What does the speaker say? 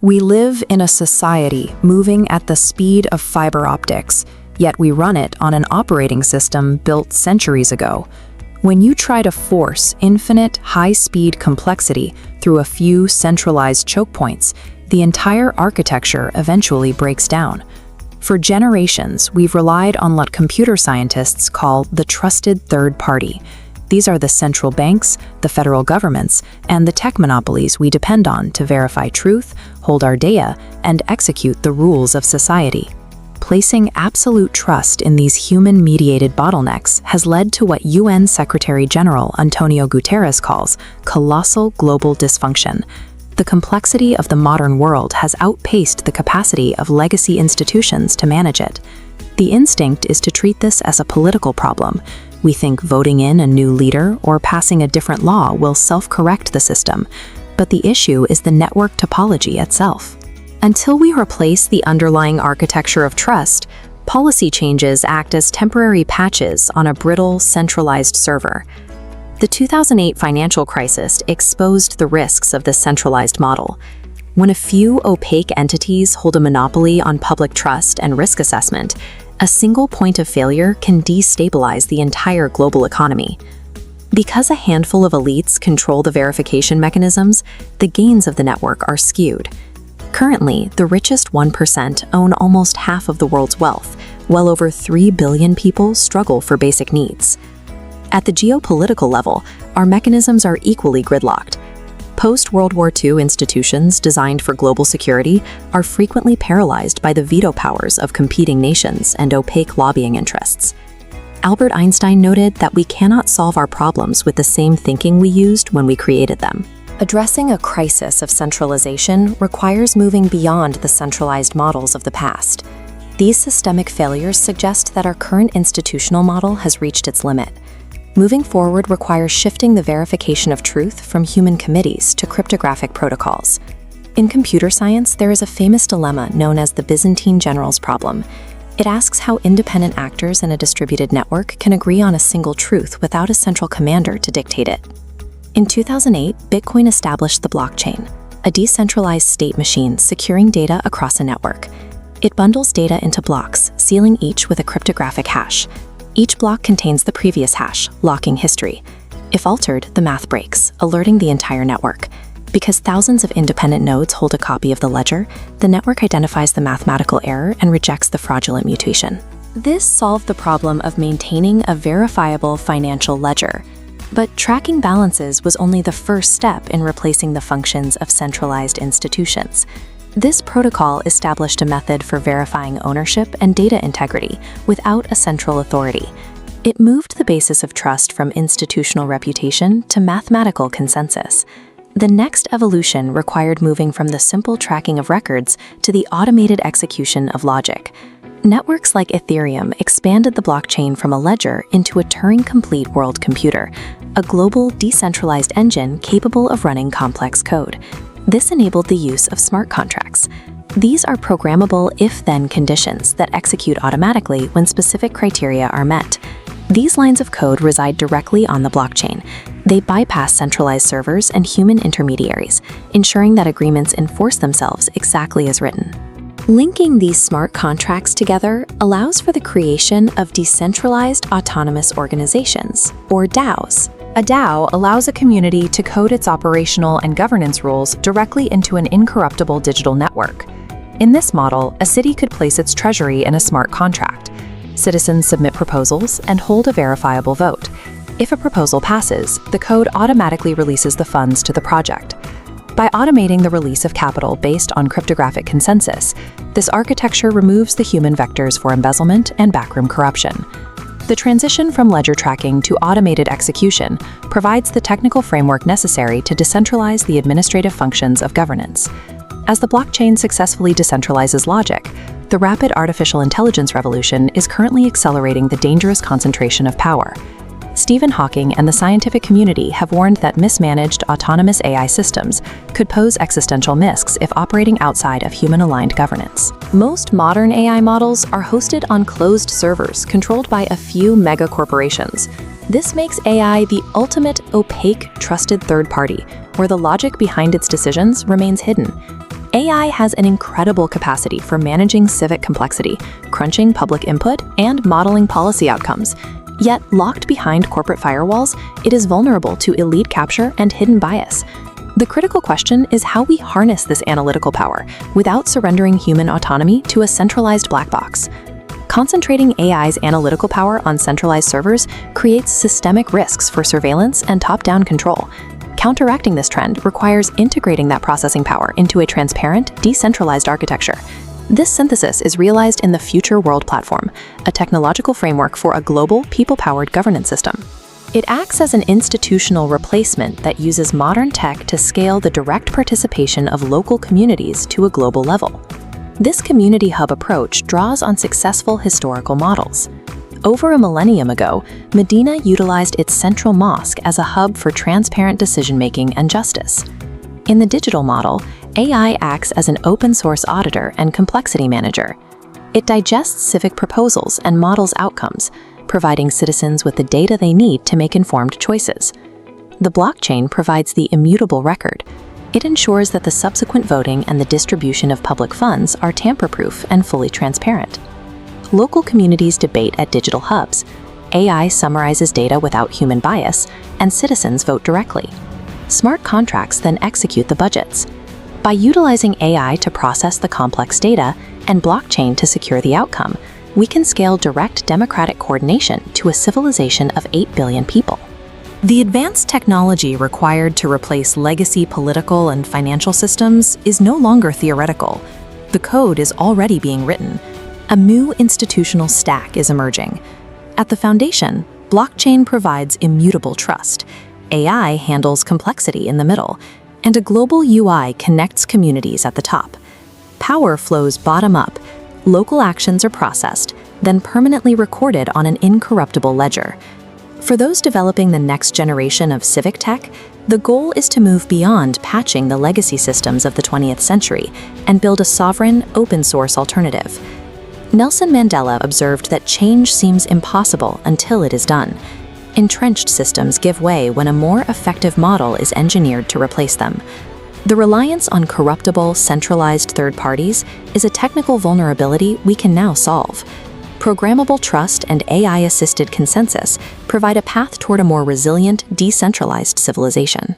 We live in a society moving at the speed of fiber optics, yet we run it on an operating system built centuries ago. When you try to force infinite, high-speed complexity through a few centralized choke points, the entire architecture eventually breaks down. For generations, we've relied on what computer scientists call the trusted third party. These are the central banks, the federal governments, and the tech monopolies we depend on to verify truth, hold our data, and execute the rules of society. Placing absolute trust in these human-mediated bottlenecks has led to what UN Secretary General Antonio Guterres calls colossal global dysfunction. The complexity of the modern world has outpaced the capacity of legacy institutions to manage it. The instinct is to treat this as a political problem. We think voting in a new leader or passing a different law will self-correct the system, but the issue is the network topology itself. Until we replace the underlying architecture of trust, policy changes act as temporary patches on a brittle, centralized server. The 2008 financial crisis exposed the risks of this centralized model. When a few opaque entities hold a monopoly on public trust and risk assessment, a single point of failure can destabilize the entire global economy. Because a handful of elites control the verification mechanisms, the gains of the network are skewed. Currently, the richest 1% own almost half of the world's wealth, while over 3 billion people struggle for basic needs. At the geopolitical level, our mechanisms are equally gridlocked. Post-World War II institutions designed for global security are frequently paralyzed by the veto powers of competing nations and opaque lobbying interests. Albert Einstein noted that we cannot solve our problems with the same thinking we used when we created them. Addressing a crisis of centralization requires moving beyond the centralized models of the past. These systemic failures suggest that our current institutional model has reached its limit. Moving forward requires shifting the verification of truth from human committees to cryptographic protocols. In computer science, there is a famous dilemma known as the Byzantine generals problem. It asks how independent actors in a distributed network can agree on a single truth without a central commander to dictate it. In 2008, Bitcoin established the blockchain, a decentralized state machine securing data across a network. It bundles data into blocks, sealing each with a cryptographic hash. Each block contains the previous hash, locking history. If altered, the math breaks, alerting the entire network. Because thousands of independent nodes hold a copy of the ledger, the network identifies the mathematical error and rejects the fraudulent mutation. This solved the problem of maintaining a verifiable financial ledger. But tracking balances was only the first step in replacing the functions of centralized institutions. This protocol established a method for verifying ownership and data integrity without a central authority. It moved the basis of trust from institutional reputation to mathematical consensus. The next evolution required moving from the simple tracking of records to the automated execution of logic. Networks like Ethereum expanded the blockchain from a ledger into a Turing-complete world computer, a global, decentralized engine capable of running complex code. This enabled the use of smart contracts. These are programmable if-then conditions that execute automatically when specific criteria are met. These lines of code reside directly on the blockchain. They bypass centralized servers and human intermediaries, ensuring that agreements enforce themselves exactly as written. Linking these smart contracts together allows for the creation of decentralized autonomous organizations, or DAOs. A DAO allows a community to code its operational and governance rules directly into an incorruptible digital network. In this model, a city could place its treasury in a smart contract. Citizens submit proposals and hold a verifiable vote. If a proposal passes, the code automatically releases the funds to the project. By automating the release of capital based on cryptographic consensus, this architecture removes the human vectors for embezzlement and backroom corruption. The transition from ledger tracking to automated execution provides the technical framework necessary to decentralize the administrative functions of governance. As the blockchain successfully decentralizes logic, the rapid artificial intelligence revolution is currently accelerating the dangerous concentration of power. Stephen Hawking and the scientific community have warned that mismanaged autonomous AI systems could pose existential risks if operating outside of human-aligned governance. Most modern AI models are hosted on closed servers controlled by a few mega corporations. This makes AI the ultimate opaque, trusted third party, where the logic behind its decisions remains hidden. AI has an incredible capacity for managing civic complexity, crunching public input, and modeling policy outcomes. Yet, locked behind corporate firewalls, it is vulnerable to elite capture and hidden bias. The critical question is how we harness this analytical power without surrendering human autonomy to a centralized black box. Concentrating AI's analytical power on centralized servers creates systemic risks for surveillance and top-down control. Counteracting this trend requires integrating that processing power into a transparent, decentralized architecture. This synthesis is realized in the Future World Platform, a technological framework for a global, people-powered governance system. It acts as an institutional replacement that uses modern tech to scale the direct participation of local communities to a global level. This community hub approach draws on successful historical models. Over a millennium ago, Medina utilized its central mosque as a hub for transparent decision-making and justice. In the digital model, AI acts as an open-source auditor and complexity manager. It digests civic proposals and models outcomes, providing citizens with the data they need to make informed choices. The blockchain provides the immutable record. It ensures that the subsequent voting and the distribution of public funds are tamper-proof and fully transparent. Local communities debate at digital hubs. AI summarizes data without human bias, and citizens vote directly. Smart contracts then execute the budgets. By utilizing AI to process the complex data and blockchain to secure the outcome, we can scale direct democratic coordination to a civilization of 8 billion people. The advanced technology required to replace legacy political and financial systems is no longer theoretical. The code is already being written. A new institutional stack is emerging. At the foundation, blockchain provides immutable trust, AI handles complexity in the middle, and a global UI connects communities at the top. Power flows bottom up, local actions are processed, then permanently recorded on an incorruptible ledger. For those developing the next generation of civic tech, the goal is to move beyond patching the legacy systems of the 20th century and build a sovereign, open-source alternative. Nelson Mandela observed that change seems impossible until it is done. Entrenched systems give way when a more effective model is engineered to replace them. The reliance on corruptible, centralized third parties is a technical vulnerability we can now solve. Programmable trust and AI-assisted consensus provide a path toward a more resilient, decentralized civilization.